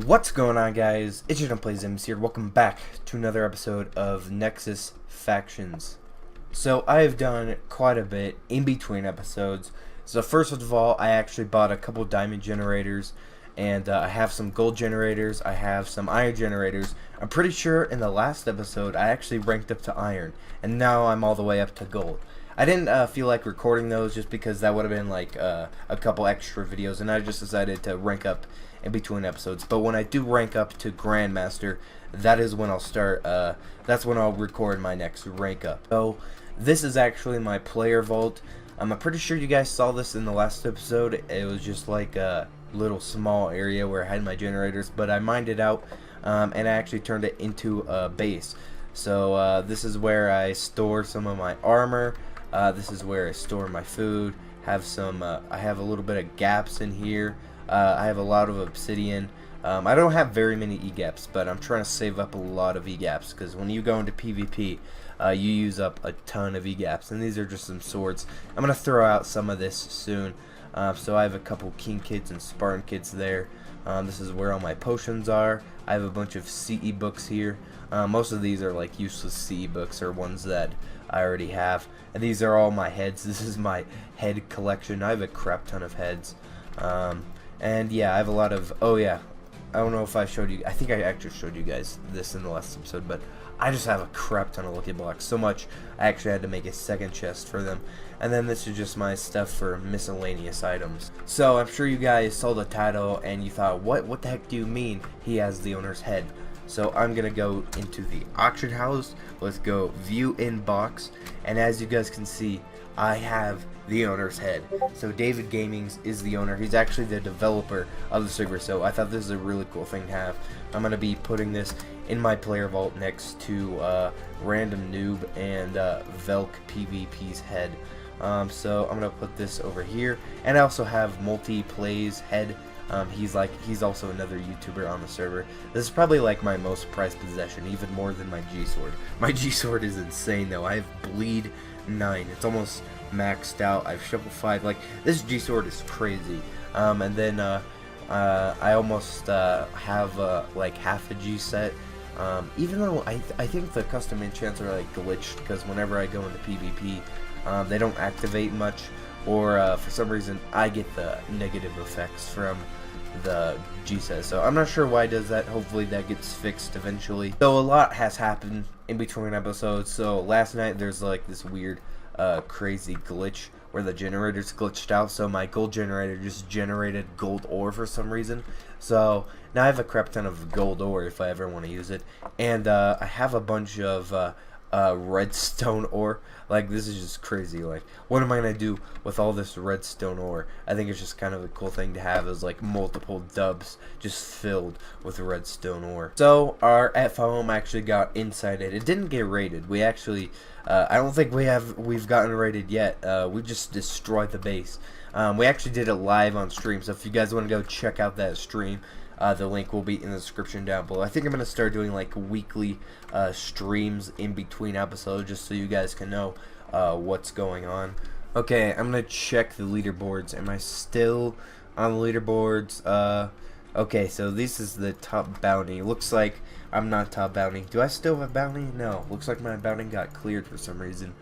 What's going on, guys? It's Plays M's here. Welcome back to another episode of Nexus Factions. So I've done quite a bit in between episodes. So first of all, I actually bought a couple diamond generators, and I have some gold generators. I have some iron generators. I'm pretty sure in the last episode I actually ranked up to iron, and now I'm all the way up to gold. I didn't feel like recording those just because that would have been like a couple extra videos, and I just decided to rank up in between episodes. But when I do rank up to Grandmaster, that is when I'll start, that's when I'll record my next rank up. So this is actually my player vault. I'm pretty sure you guys saw this in the last episode. It was just like a little small area where I had my generators, but I mined it out and I actually turned it into a base. So this is where I store some of my armor. This is where I store my food. Have some I have a little bit of gaps in here. I have a lot of obsidian. I don't have very many E-gaps, but I'm trying to save up a lot of E-gaps, because when you go into PvP, you use up a ton of E-gaps, and these are just some swords. I'm going to throw out some of this soon. So I have a couple King Kits and Spartan Kits there. This is where all my potions are. I have a bunch of CE books here. Most of these are like useless CE books, or ones that I already have. And these are all my heads. This is my head collection. I have a crap ton of heads. And yeah, I have a lot of, oh yeah, I don't know if I showed you, I think I actually showed you guys this in the last episode, but I just have a crap ton of lucky blocks, so much I actually had to make a second chest for them. And then this is just my stuff for miscellaneous items. So I'm sure you guys saw the title and you thought, what the heck do you mean he has the owner's head? So I'm gonna go into the auction house. Let's go view inbox, and as you guys can see, I have the owner's head. So David Gamings is the owner. He's actually the developer of the server, so I thought this is a really cool thing to have. I'm gonna be putting this in my player vault next to Random Noob and Velk PvP's head. So I'm gonna put this over here, and I also have Multi-Play's head. He's also another YouTuber on the server. This is probably like my most prized possession, even more than my G-Sword. My G-Sword is insane though. I have Bleed 9. It's almost maxed out. I have Shovel 5. Like, this G-Sword is crazy. And then I almost have like half a G set. Even though I think the custom enchants are like glitched, because whenever I go into PvP, they don't activate much, or for some reason I get the negative effects from the G-set. So I'm not sure why it does that. Hopefully that gets fixed eventually. So a lot has happened in between episodes. So last night there's like this weird crazy glitch where the generators glitched out, so my gold generator just generated gold ore for some reason. So now I have a crap ton of gold ore if I ever want to use it, and I have a bunch of redstone ore. Like, this is just crazy. Like, what am I gonna do with all this redstone ore? I think it's just kind of a cool thing to have, is like multiple dubs just filled with redstone ore. So our F home actually got incited. It didn't get raided. We actually I don't think we've gotten raided yet. We just destroyed the base. We actually did it live on stream, so if you guys want to go check out that stream, the link will be in the description down below. I think I'm going to start doing like weekly streams in between episodes, just so you guys can know what's going on. Okay, I'm going to check the leaderboards. Am I still on the leaderboards? Okay, so this is the top bounty. Looks like I'm not top bounty. Do I still have bounty? No. Looks like my bounty got cleared for some reason.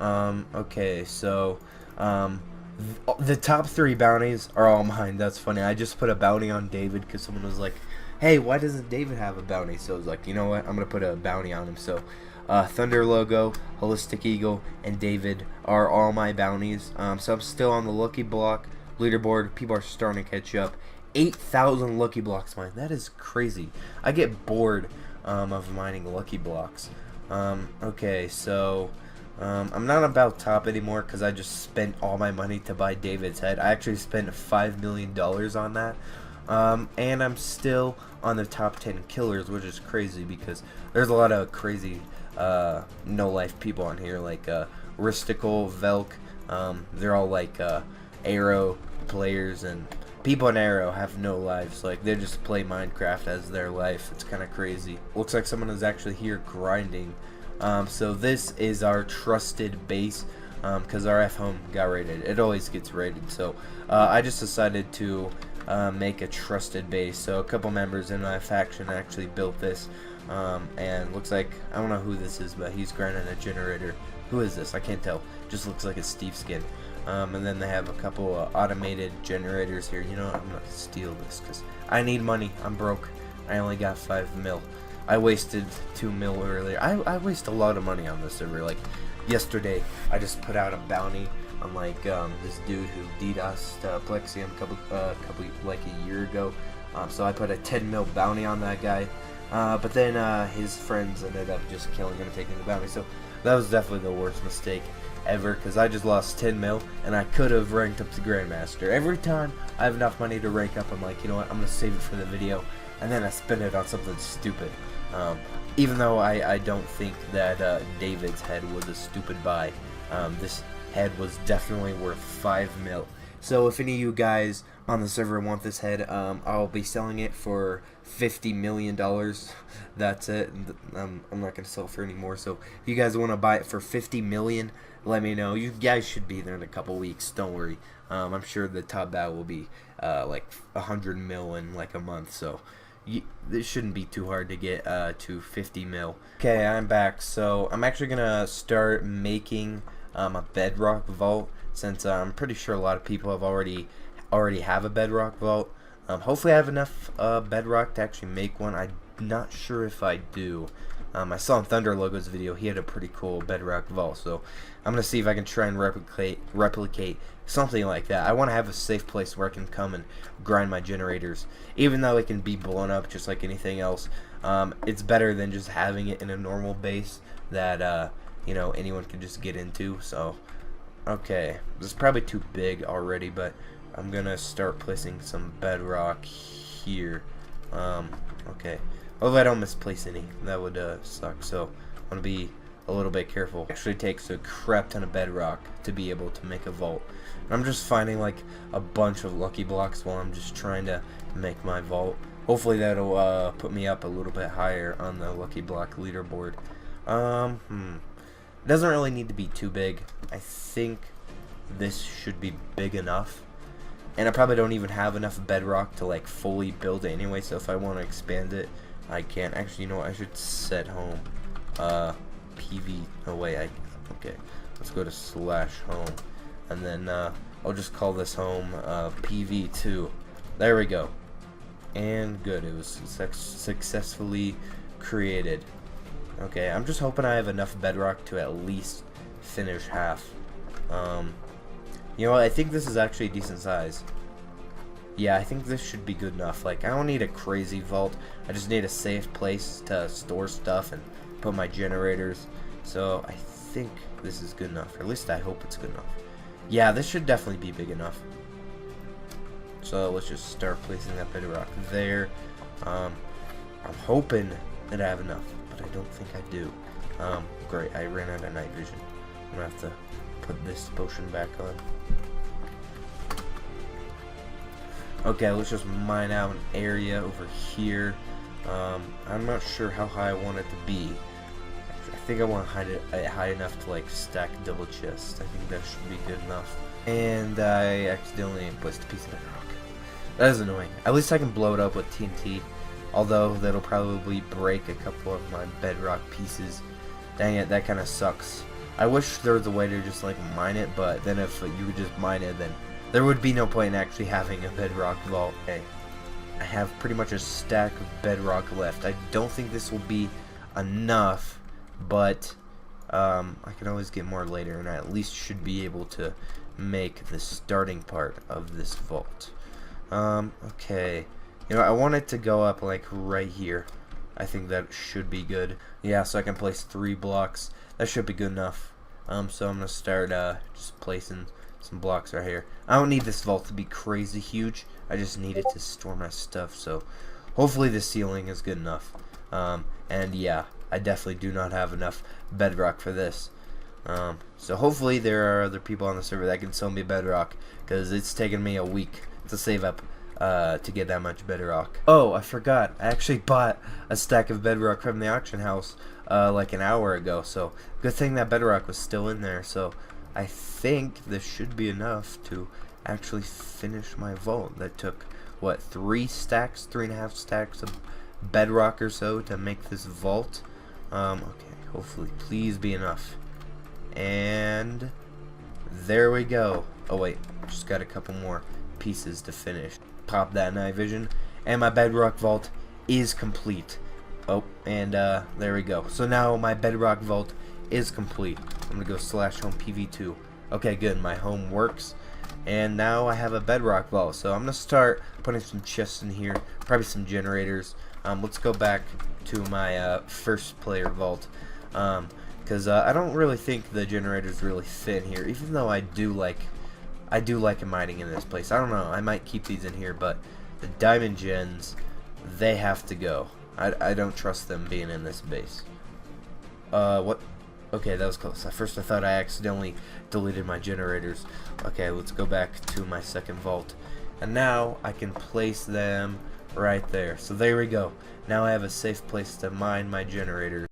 Okay, so the top 3 bounties are all mine. That's funny. I just put a bounty on David because someone was like, hey, why doesn't David have a bounty? So I was like, you know what, I'm gonna put a bounty on him. So Thunder Logo, Holistic Eagle, and David are all my bounties. So I'm still on the lucky block leaderboard. People are starting to catch up. 8,000 lucky blocks mine. That is crazy. I get bored of mining lucky blocks. Okay, so I'm not about top anymore because I just spent all my money to buy David's head. I actually spent $5 million on that. And I'm still on the top 10 killers, which is crazy because there's a lot of crazy no-life people on here, like Ristical, Velk. They're all like Arrow players, and people in Arrow have no lives. Like, they just play Minecraft as their life. It's kind of crazy. Looks like someone is actually here grinding. So this is our trusted base, because our F home got raided. It always gets raided. So I just decided to make a trusted base. So a couple members in my faction actually built this, and looks like, I don't know who this is, but he's grinding a generator. Who is this? I can't tell. Just looks like a Steve skin. And then they have a couple automated generators here. You know what? I'm gonna steal this because I need money. I'm broke. I only got 5 mil. I wasted 2 mil earlier. I waste a lot of money on this server. Like yesterday, I just put out a bounty on like this dude who DDoSed Plexium like a year ago. So I put a 10 mil bounty on that guy. But then his friends ended up just killing him and taking the bounty. So that was definitely the worst mistake ever, because I just lost 10 mil and I could have ranked up to Grandmaster. Every time I have enough money to rank up, I'm like, you know what, I'm going to save it for the video, and then I spend it on something stupid. Even though I don't think that David's head was a stupid buy. This head was definitely worth 5 mil. So if any of you guys on the server want this head, I'll be selling it for $50 million. That's it. I'm not going to sell it for any more. So if you guys want to buy it for $50 million, let me know. You guys should be there in a couple weeks. Don't worry. I'm sure the top bat will be like 100 mil in like a month. So this shouldn't be too hard to get to 50 mil. Okay, I'm back. So I'm actually going to start making a bedrock vault, since I'm pretty sure a lot of people have already have a bedrock vault. Hopefully I have enough bedrock to actually make one. I'm not sure if I do. I saw in Thunder Logo's video he had a pretty cool bedrock vault, so I'm gonna see if I can try and replicate something like that. I want to have a safe place where I can come and grind my generators, even though it can be blown up just like anything else. It's better than just having it in a normal base that you know, anyone can just get into. So okay, this is probably too big already, but I'm gonna start placing some bedrock here. Okay, hopefully I don't misplace any. That would suck. So I'm gonna be a little bit careful. It actually takes a crap ton of bedrock to be able to make a vault. And I'm just finding like a bunch of lucky blocks while I'm just trying to make my vault. Hopefully that'll put me up a little bit higher on the lucky block leaderboard. It doesn't really need to be too big. I think this should be big enough. And I probably don't even have enough bedrock to like fully build it anyway, so if I want to expand it, I can. Actually, you know what, I should set home. PV, oh wait, okay. Let's go to /home. And then I'll just call this home PV2. There we go. And good, it was successfully created. Okay, I'm just hoping I have enough bedrock to at least finish half. You know what, I think this is actually a decent size. Yeah, I think this should be good enough. Like, I don't need a crazy vault. I just need a safe place to store stuff and put my generators. So I think this is good enough, or at least I hope it's good enough. Yeah, this should definitely be big enough. So let's just start placing that bedrock there. I'm hoping that I have enough, but I don't think I do. Great, I ran out of night vision. I'm gonna have to put this potion back on. Okay, let's just mine out an area over here. I'm not sure how high I want it to be. I think I want to hide it high enough to like stack double chests. I think that should be good enough. And I accidentally placed a piece of bedrock. That is annoying. At least I can blow it up with TNT. Although that'll probably break a couple of my bedrock pieces. Dang it, that kind of sucks. I wish there was a way to just like mine it, but then if you could just mine it, then there would be no point in actually having a bedrock vault. Okay, I have pretty much a stack of bedrock left. I don't think this will be enough, but I can always get more later, and I at least should be able to make the starting part of this vault. Okay, you know, I want it to go up like right here. I think that should be good. Yeah, so I can place 3 blocks. That should be good enough. So I'm gonna start just placing some blocks right here. I don't need this vault to be crazy huge. I just need it to store my stuff. So hopefully the ceiling is good enough. And yeah, I definitely do not have enough bedrock for this. So hopefully there are other people on the server that can sell me bedrock, because it's taken me a week to save up to get that much bedrock. Oh, I forgot. I actually bought a stack of bedrock from the auction house like an hour ago. So good thing that bedrock was still in there. So I think this should be enough to actually finish my vault. That took what, 3.5 stacks of bedrock or so to make this vault. Okay, hopefully, please be enough. And there we go. Oh wait, just got a couple more pieces to finish. Pop that night vision, and my bedrock vault is complete. Oh, and there we go. So now my bedrock vault is complete. I'm gonna go /home PV2. Okay, good. My home works, and now I have a bedrock vault. So I'm gonna start putting some chests in here, probably some generators. Let's go back to my first player vault, because I don't really think the generators really fit in here, even though I do like mining in this place. I don't know, I might keep these in here, but the diamond gens, they have to go. I don't trust them being in this base. What? Okay, that was close. At first I thought I accidentally deleted my generators. Okay, let's go back to my second vault. And now I can place them right there. So there we go. Now I have a safe place to mine my generators.